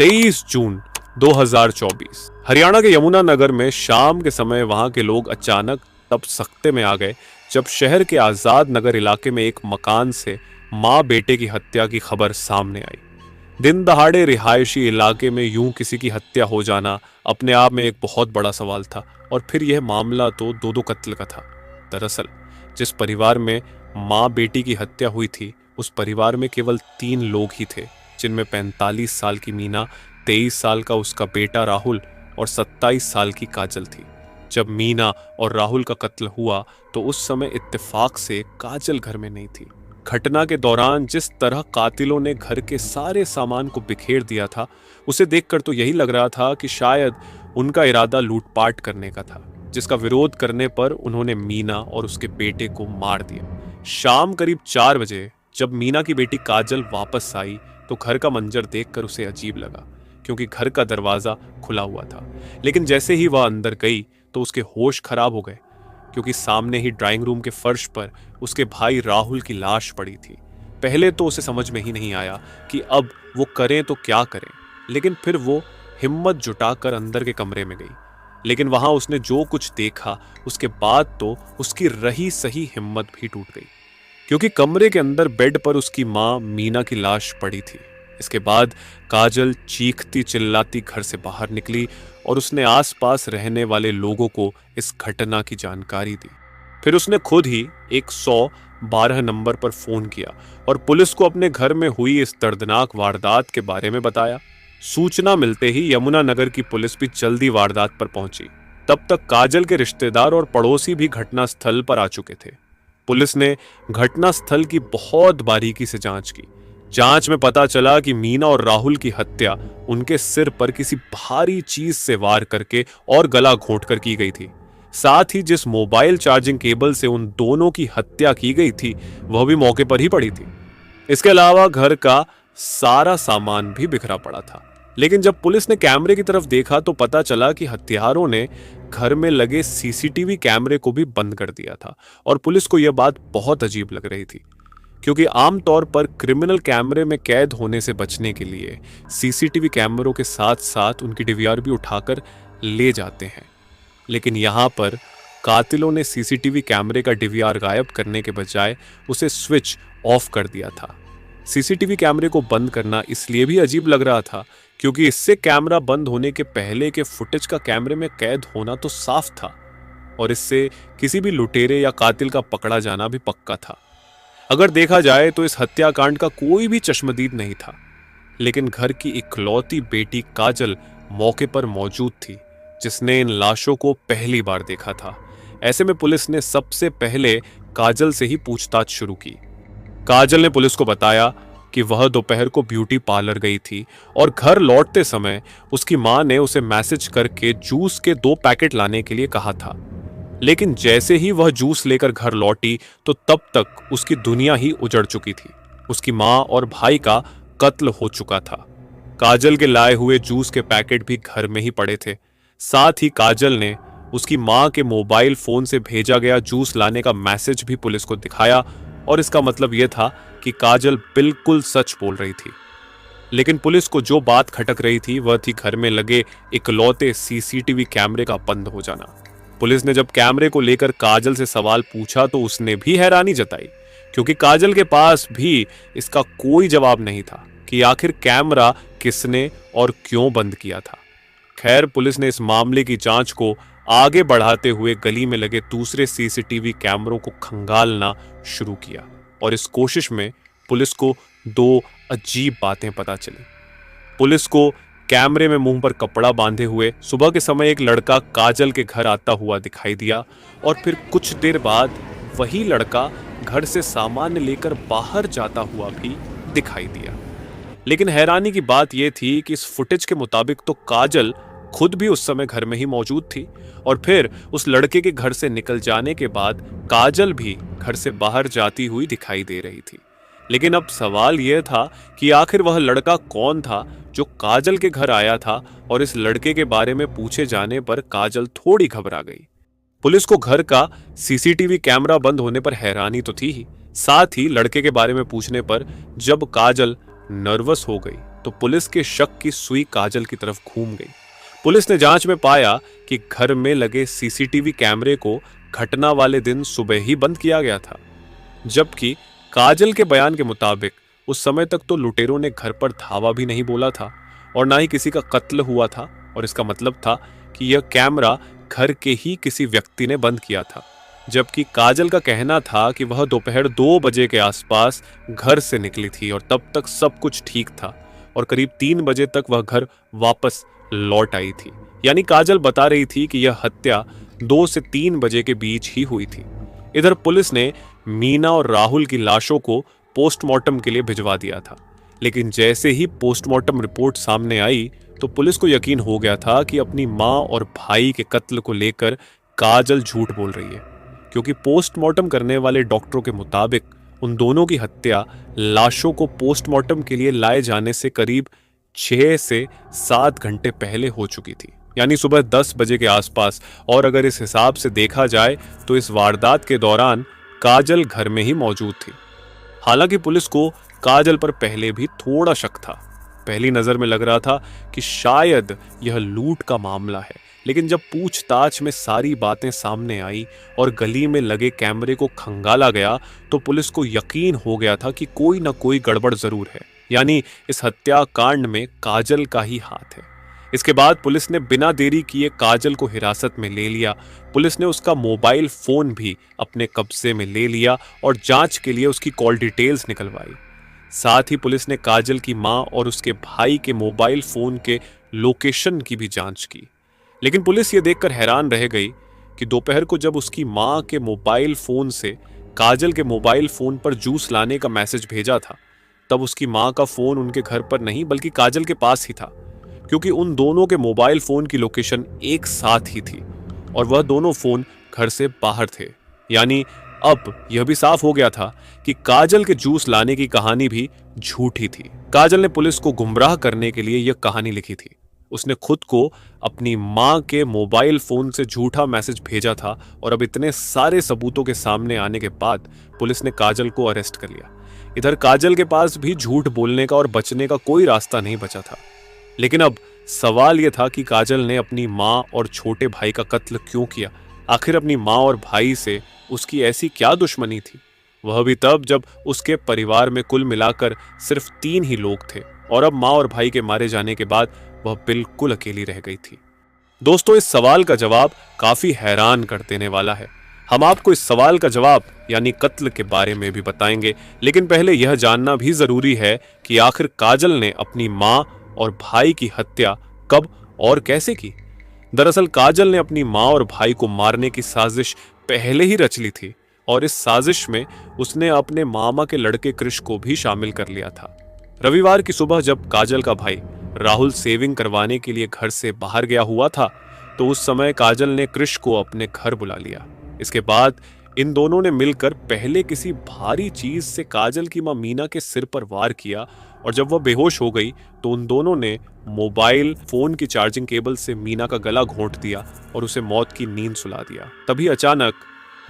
23 जून 2024 हरियाणा के यमुनानगर में शाम के समय वहां के लोग अचानक तब सख्ते में आ गए जब शहर के आजाद नगर इलाके में एक मकान से मां बेटे की हत्या की खबर सामने आई। दिन दहाड़े रिहायशी इलाके में यूं किसी की हत्या हो जाना अपने आप में एक बहुत बड़ा सवाल था। और फिर यह मामला तो दो कत्ल का था। दरअसल जिस परिवार में मां बेटी की हत्या हुई थी उस परिवार में केवल 3 लोग ही थे, जिनमें 45 साल की मीना, 23 साल का उसका बेटा राहुल और 27 साल की काजल थी। जब मीना और राहुल का कत्ल हुआ तो उस समय इत्तेफाक से काजल घर में नहीं थी। घटना के दौरान जिस तरह कातिलों ने घर के सारे सामान को बिखेर दिया था उसे देखकर तो यही लग रहा था कि शायद उनका इरादा लूटपाट करने का था, जिसका विरोध करने पर उन्होंने मीना और उसके बेटे को मार दिया। शाम करीब 4 बजे जब मीना की बेटी काजल वापस आई तो घर का मंजर देखकर उसे अजीब लगा, क्योंकि घर का दरवाजा खुला हुआ था। लेकिन जैसे ही वह अंदर गई तो उसके होश खराब हो गए, क्योंकि सामने ही ड्राइंग रूम के फर्श पर उसके भाई राहुल की लाश पड़ी थी। पहले तो उसे समझ में ही नहीं आया कि अब वो करें तो क्या करें, लेकिन फिर वो हिम्मत जुटाकर अंदर के कमरे में गई। लेकिन वहां उसने जो कुछ देखा उसके बाद तो उसकी रही सही हिम्मत भी टूट गई, क्योंकि कमरे के अंदर बेड पर उसकी मां मीना की लाश पड़ी थी। इसके बाद काजल चीखती चिल्लाती घर से बाहर निकली और उसने आसपास रहने वाले लोगों को इस घटना की जानकारी दी। फिर उसने खुद ही 112 नंबर पर फोन किया और पुलिस को अपने घर में हुई इस दर्दनाक वारदात के बारे में बताया। सूचना मिलते ही यमुनानगर की पुलिस भी जल्दी वारदात पर पहुंची। तब तक काजल के रिश्तेदार और पड़ोसी भी घटनास्थल पर आ चुके थे। पुलिस ने घटनास्थल की बहुत बारीकी से जांच की। जांच में पता चला कि मीना और राहुल की हत्या उनके सिर पर किसी भारी चीज से वार करके और गला घोंटकर की गई थी। साथ ही जिस मोबाइल चार्जिंग केबल से उन दोनों की हत्या की गई थी वह भी मौके पर ही पड़ी थी। इसके अलावा घर का सारा सामान भी बिखरा पड़ा था। लेकिन जब पुलिस ने कैमरे की तरफ देखा तो पता चला कि हत्यारों ने घर में लगे सीसीटीवी कैमरे को भी बंद कर दिया था। और पुलिस को यह बात बहुत अजीब लग रही थी, क्योंकि आमतौर पर क्रिमिनल कैमरे में कैद होने से बचने के लिए सीसीटीवी कैमरों के साथ साथ उनकी डीवीआर भी उठाकर ले जाते हैं। लेकिन यहाँ पर कातिलों ने सीसीटीवी कैमरे का डीवीआर गायब करने के बजाय उसे स्विच ऑफ कर दिया था। सीसीटीवी कैमरे को बंद करना इसलिए भी अजीब लग रहा था क्योंकि इससे कैमरा बंद होने के पहले के फुटेज का कैमरे में कैद होना तो साफ था, और इससे किसी भी लुटेरे या कातिल का पकड़ा जाना भी पक्का था। अगर देखा जाए तो इस हत्याकांड का कोई भी चश्मदीद नहीं था, लेकिन घर की इकलौती बेटी काजल मौके पर मौजूद थी, जिसने इन लाशों को पहली बार देखा था। ऐसे में पुलिस ने सबसे पहले काजल से ही पूछताछ शुरू की। काजल ने पुलिस को बताया कि वह दोपहर को ब्यूटी पार्लर गई थी और घर लौटते समय उसकी मां ने उसे मैसेज करके जूस के 2 पैकेट लाने के लिए कहा था। लेकिन जैसे ही वह जूस लेकर घर लौटी तो तब तक उसकी दुनिया ही उजड़ चुकी थी। उसकी मां और भाई का कत्ल हो चुका था। काजल के लाए हुए जूस के पैकेट भी घर में ही पड़े थे। साथ ही काजल ने उसकी मां के मोबाइल फोन से भेजा गया जूस लाने का मैसेज भी पुलिस को दिखाया, और इसका मतलब यह था कि काजल बिल्कुल सच बोल रही थी। लेकिन पुलिस को जो बात खटक रही थी वह थी घर में लगे इकलौते सीसीटीवी कैमरे का बंद हो जाना। पुलिस ने जब कैमरे को लेकर काजल से सवाल पूछा तो उसने भी हैरानी जताई, क्योंकि काजल के पास भी इसका कोई जवाब नहीं था कि आखिर कैमरा किसने और क्यों बंद किया था। खैर, पुलिस ने इस मामले की जांच को आगे बढ़ाते हुए गली में लगे दूसरे सीसीटीवी कैमरों को खंगालना शुरू किया, और इस कोशिश में पुलिस को 2 अजीब बातें पता चली। पुलिस को कैमरे में मुंह पर कपड़ा बांधे हुए सुबह के समय एक लड़का काजल के घर आता हुआ दिखाई दिया, और फिर कुछ देर बाद वही लड़का घर से सामान लेकर बाहर जाता हुआ भी दिखाई दिया। लेकिन हैरानी की बात यह थी कि इस फुटेज के मुताबिक तो काजल खुद भी उस समय घर में ही मौजूद थी, और फिर उस लड़के के घर से निकल जाने के बाद काजल भी घर से बाहर जाती हुई दिखाई दे रही थी। लेकिन अब सवाल यह था कि आखिर वह लड़का कौन था जो काजल के घर आया था, और इस लड़के के बारे में पूछे जाने पर काजल थोड़ी घबरा गई। पुलिस को घर का सीसीटीवी कैमरा बंद होने पर हैरानी तो थी ही, साथ ही लड़के के बारे में पूछने पर जब काजल नर्वस हो गई तो पुलिस के शक की सुई काजल की तरफ घूम गई। पुलिस ने जांच में पाया कि घर में लगे सीसीटीवी कैमरे को घटना वाले दिन सुबह ही बंद किया गया था, जबकि काजल के बयान के मुताबिक उस समय तक तो लुटेरों ने घर पर धावा भी नहीं बोला था और ना ही किसी का कत्ल हुआ था, और इसका मतलब था कि यह कैमरा घर के ही किसी व्यक्ति ने बंद किया था। जबकि काजल का कहना था कि वह दोपहर 2 बजे के आसपास घर से निकली थी और तब तक सब कुछ ठीक था और करीब 3 बजे तक वह घर वापस लौट आई थी। यानी काजल बता रही थी कि यह हत्या 2 से 3 बजे के बीच ही हुई थी। इधर पुलिस ने मीना और राहुल की लाशों को पोस्टमार्टम के लिए भिजवा दिया था, लेकिन जैसे ही पोस्टमार्टम रिपोर्ट सामने आई तो पुलिस को यकीन हो गया था कि अपनी मां और भाई के कत्ल को लेकर काजल झूठ बोल रही है, क्योंकि पोस्टमार्टम करने वाले डॉक्टरों के मुताबिक उन दोनों की हत्या लाशों को पोस्टमार्टम के लिए लाए जाने से करीब 6 से 7 घंटे पहले हो चुकी थी, यानी सुबह 10 बजे के आसपास। और अगर इस हिसाब से देखा जाए तो इस वारदात के दौरान काजल घर में ही मौजूद थी। हालांकि पुलिस को काजल पर पहले भी थोड़ा शक था। पहली नजर में लग रहा था कि शायद यह लूट का मामला है, लेकिन जब पूछताछ में सारी बातें सामने आई और गली में लगे कैमरे को खंगाला गया तो पुलिस को यकीन हो गया था कि कोई ना कोई गड़बड़ जरूर है, यानी इस हत्याकांड में काजल का ही हाथ है। इसके बाद पुलिस ने बिना देरी किए काजल को हिरासत में ले लिया। पुलिस ने उसका मोबाइल फोन भी अपने कब्जे में ले लिया और जांच के लिए उसकी कॉल डिटेल्स निकलवाई। साथ ही पुलिस ने काजल की मां और उसके भाई के मोबाइल फोन के लोकेशन की भी जांच की। लेकिन पुलिस ये देखकर हैरान रह गई कि दोपहर को जब उसकी मां के मोबाइल फोन से काजल के मोबाइल फोन पर जूस लाने का मैसेज भेजा था, तब उसकी मां का फोन उनके घर पर नहीं बल्कि काजल के पास ही था, क्योंकि उन दोनों के मोबाइल फोन की लोकेशन एक साथ ही थी और वह दोनों फोन घर से बाहर थे। यानी अब यह भी साफ हो गया था कि काजल के जूस लाने की कहानी भी झूठी थी। काजल ने पुलिस को गुमराह करने के लिए यह कहानी लिखी थी। उसने खुद को अपनी मां के मोबाइल फोन से झूठा मैसेज भेजा था और अब इतने सारे सबूतों के सामने आने के बाद पुलिस ने काजल को अरेस्ट कर लिया। इधर काजल के पास भी झूठ बोलने का और बचने का कोई रास्ता नहीं बचा था। लेकिन अब सवाल यह था कि काजल ने अपनी मां और छोटे भाई का कत्ल क्यों किया? आखिर अपनी मां और भाई से उसकी ऐसी क्या दुश्मनी थी? वह भी तब जब उसके परिवार में कुल मिलाकर सिर्फ 3 ही लोग थे और अब मां और भाई के मारे जाने के बाद वह बिल्कुल अकेली रह गई थी। दोस्तों, इस सवाल का जवाब काफी हैरान कर देने वाला है। हम आपको इस सवाल का जवाब यानी कत्ल के बारे में भी बताएंगे, लेकिन पहले यह जानना भी जरूरी है कि आखिर काजल ने अपनी मां और भाई की हत्या कब और कैसे की। दरअसल काजल ने अपनी मां और भाई को मारने की साजिश पहले ही रच ली थी और इस साजिश में उसने अपने मामा के लड़के कृष को भी शामिल कर लिया था। रविवार की सुबह जब काजल का भाई राहुल सेविंग करवाने के लिए घर से बाहर गया हुआ था तो उस समय काजल ने कृष को अपने घर बुला लिया। इसके बाद इन दोनों ने मिलकर पहले किसी भारी चीज से काजल की मां मीना के सिर पर वार किया और जब वह बेहोश हो गई तो उन दोनों ने मोबाइल फोन की चार्जिंग केबल से मीना का गला घोंट दिया और उसे मौत की नींद सुला दिया। तभी अचानक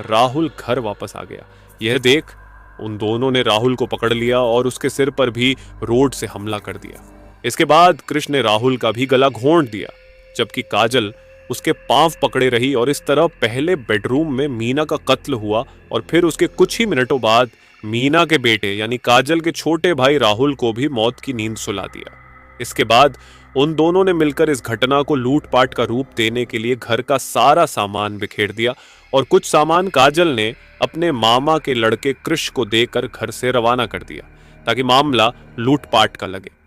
राहुल घर वापस आ गया। यह देख उन दोनों ने राहुल को पकड़ लिया और उसके सिर पर भी रोड से हमला कर दिया। इसके बाद कृष्ण ने राहुल का भी गला घोंट दिया, जबकि काजल उसके पांव पकड़े रही और इस तरह पहले बेडरूम में मीना का कत्ल हुआ और फिर उसके कुछ ही मिनटों बाद मीना के बेटे यानी काजल के छोटे भाई राहुल को भी मौत की नींद सुला दिया। इसके बाद उन दोनों ने मिलकर इस घटना को लूटपाट का रूप देने के लिए घर का सारा सामान बिखेर दिया और कुछ सामान काजल ने अपने मामा के लड़के कृष को देकर घर से रवाना कर दिया ताकि मामला लूटपाट का लगे।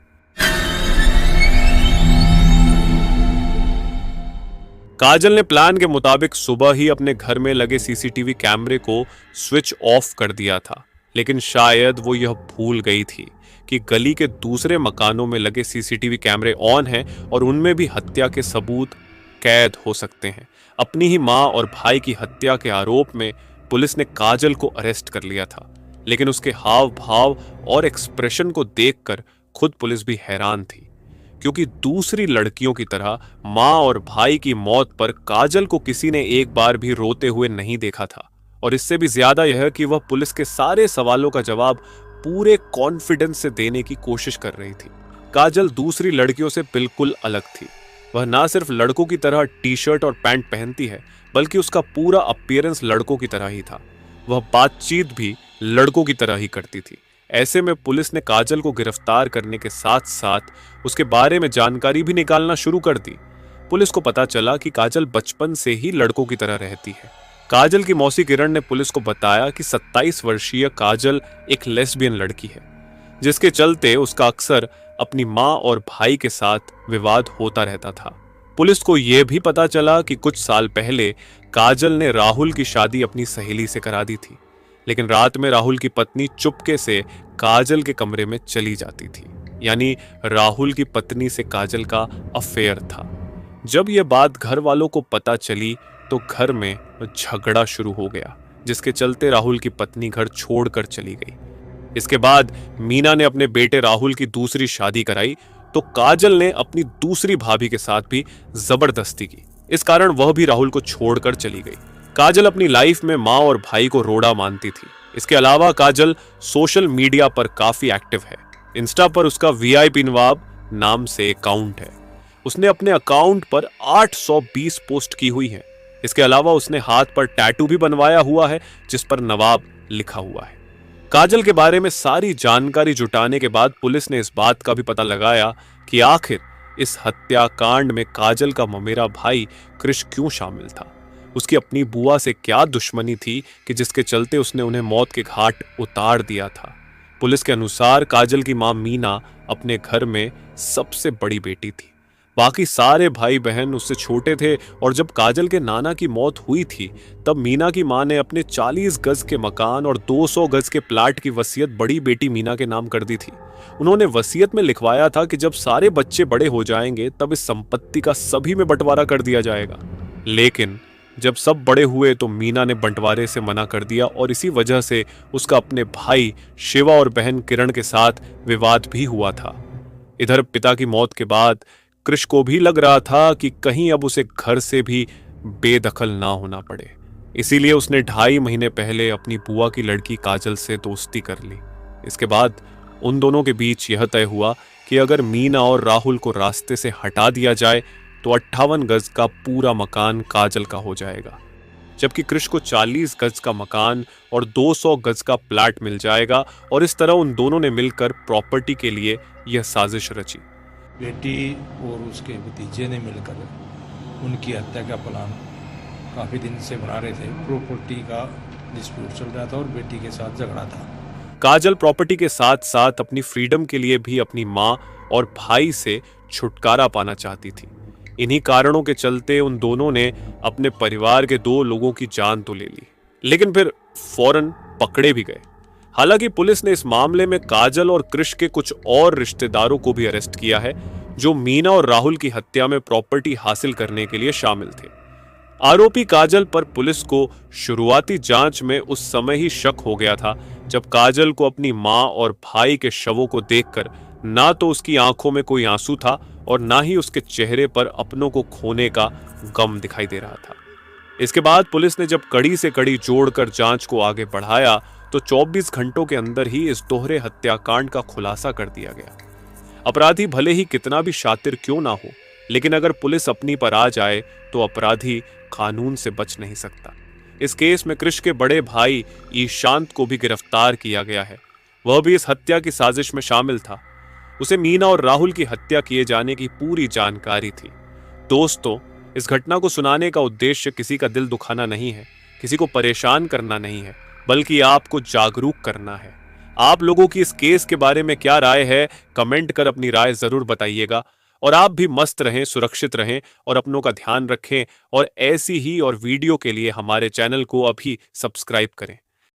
काजल ने प्लान के मुताबिक सुबह ही अपने घर में लगे सीसीटीवी कैमरे को स्विच ऑफ कर दिया था, लेकिन शायद वो यह भूल गई थी कि गली के दूसरे मकानों में लगे सीसीटीवी कैमरे ऑन हैं और उनमें भी हत्या के सबूत कैद हो सकते हैं। अपनी ही मां और भाई की हत्या के आरोप में पुलिस ने काजल को अरेस्ट कर लिया था, लेकिन उसके हाव भाव और एक्सप्रेशन को देखकर खुद पुलिस भी हैरान थी, क्योंकि दूसरी लड़कियों की तरह मां और भाई की मौत पर काजल को किसी ने एक बार भी रोते हुए नहीं देखा था। और इससे भी ज्यादा यह कि वह पुलिस के सारे सवालों का जवाब पूरे कॉन्फिडेंस से देने की कोशिश कर रही थी। काजल दूसरी लड़कियों से बिल्कुल अलग थी। वह ना सिर्फ लड़कों की तरह टी शर्ट और पैंट पहनती है, बल्कि उसका पूरा अपीयरेंस लड़कों की तरह ही था। वह बातचीत भी लड़कों की तरह ही करती थी। ऐसे में पुलिस ने काजल को गिरफ्तार करने के साथ साथ उसके बारे में जानकारी भी निकालना शुरू कर दी। पुलिस को पता चला कि काजल बचपन से ही लड़कों की तरह रहती है। काजल की मौसी किरण ने पुलिस को बताया कि 27 वर्षीय काजल एक लेस्बियन लड़की है, जिसके चलते उसका अक्सर अपनी मां और भाई के साथ विवाद होता रहता था। पुलिस को यह भी पता चला कि कुछ साल पहले काजल ने राहुल की शादी अपनी सहेली से करा दी थी, लेकिन रात में राहुल की पत्नी चुपके से काजल के कमरे में चली जाती थी। यानी राहुल की पत्नी से काजल का अफेयर था। जब यह बात घर वालों को पता चली तो घर में झगड़ा शुरू हो गया, जिसके चलते राहुल की पत्नी घर छोड़कर चली गई। इसके बाद मीना ने अपने बेटे राहुल की दूसरी शादी कराई तो काजल ने अपनी दूसरी भाभी के साथ भी जबरदस्ती की। इस कारण वह भी राहुल को छोड़कर चली गई। काजल अपनी लाइफ में माँ और भाई को रोड़ा मानती थी। इसके अलावा काजल सोशल मीडिया पर काफी एक्टिव है। इंस्टा पर उसका वीआईपी नवाब नाम से अकाउंट है। उसने अपने अकाउंट पर 820 पोस्ट की हुई है। इसके अलावा उसने हाथ पर टैटू भी बनवाया हुआ है जिस पर नवाब लिखा हुआ है। काजल के बारे में सारी जानकारी जुटाने के बाद पुलिस ने इस बात का भी पता लगाया कि आखिर इस हत्याकांड में काजल का ममेरा भाई कृष क्यों शामिल था। उसकी अपनी बुआ से क्या दुश्मनी थी कि जिसके चलते उसने उन्हें मौत के घाट उतार दिया था। पुलिस के अनुसार काजल की मां मीना अपने घर में सबसे बड़ी बेटी थी। बाकी सारे भाई बहन उससे छोटे थे और जब काजल के नाना की मौत हुई थी तब मीना की मां ने अपने 40 गज के मकान और 200 गज के प्लाट की वसीयत बड़ी बेटी मीना के नाम कर दी थी। उन्होंने वसीयत में लिखवाया था कि जब सारे बच्चे बड़े हो जाएंगे तब इस संपत्ति का सभी में बंटवारा कर दिया जाएगा। लेकिन जब सब बड़े हुए तो मीना ने बंटवारे से मना कर दिया और इसी वजह से उसका अपने भाई शिवा और बहन किरण के साथ विवाद भी हुआ था। इधर पिता की मौत के बाद कृष को भी लग रहा था कि कहीं अब उसे घर से भी बेदखल ना होना पड़े। इसीलिए उसने 2.5 महीने पहले अपनी बुआ की लड़की काजल से दोस्ती कर ली। इसके बाद उन दोनों के बीच यह तय हुआ कि अगर मीना और राहुल को रास्ते से हटा दिया जाए तो 58 गज का पूरा मकान काजल का हो जाएगा, जबकि कृष को 40 गज का मकान और 200 गज का प्लाट मिल जाएगा। और इस तरह उन दोनों ने मिलकर प्रॉपर्टी के लिए यह साजिश रची। बेटी और उसके भतीजे ने मिलकर उनकी हत्या का प्लान काफ़ी दिन से बना रहे थे। प्रॉपर्टी का डिस्प्यूट चल रहा था और बेटी के साथ झगड़ा था। काजल प्रॉपर्टी के साथ साथ अपनी फ्रीडम के लिए भी अपनी मां और भाई से छुटकारा पाना चाहती थी। इन्हीं कारणों के चलते उन दोनों ने अपने परिवार के 2 लोगों की जान तो ले ली, लेकिन फिर फौरन पकड़े भी गए। हालांकि पुलिस ने इस मामले में काजल और कृष के कुछ और रिश्तेदारों को भी अरेस्ट किया है जो मीना और राहुल की हत्या में प्रॉपर्टी हासिल करने के लिए शामिल थे। आरोपी काजल पर पुलिस को शुरुआती जांच में उस समय ही शक हो गया था जब काजल को अपनी मां और भाई के शवों को देखकर ना तो उसकी आंखों में कोई आंसू था और ना ही उसके चेहरे पर अपनों को खोने का गम दिखाई दे रहा था। इसके बाद पुलिस ने जब कड़ी से कड़ी जोड़कर जांच को आगे बढ़ाया तो 24 घंटों के अंदर ही इस दोहरे हत्याकांड का खुलासा कर दिया गया। अपराधी भले ही कितना भी शातिर क्यों ना हो, लेकिन अगर पुलिस अपनी पर आ जाए तो अपराधी कानून से बच नहीं सकता। इस केस में कृष के बड़े भाई ईशांत को भी गिरफ्तार किया गया है। वह भी इस हत्या की साजिश में शामिल था। उसे मीना और राहुल की हत्या किए जाने की पूरी जानकारी थी। दोस्तों, इस घटना को सुनाने का उद्देश्य किसी का दिल दुखाना नहीं है, किसी को परेशान करना नहीं है, बल्कि आपको जागरूक करना है। आप लोगों की इस केस के बारे में क्या राय है, कमेंट कर अपनी राय जरूर बताइएगा। और आप भी मस्त रहें, सुरक्षित रहें और अपनों का ध्यान रखें। और ऐसी ही और वीडियो के लिए हमारे चैनल को अभी सब्सक्राइब करें।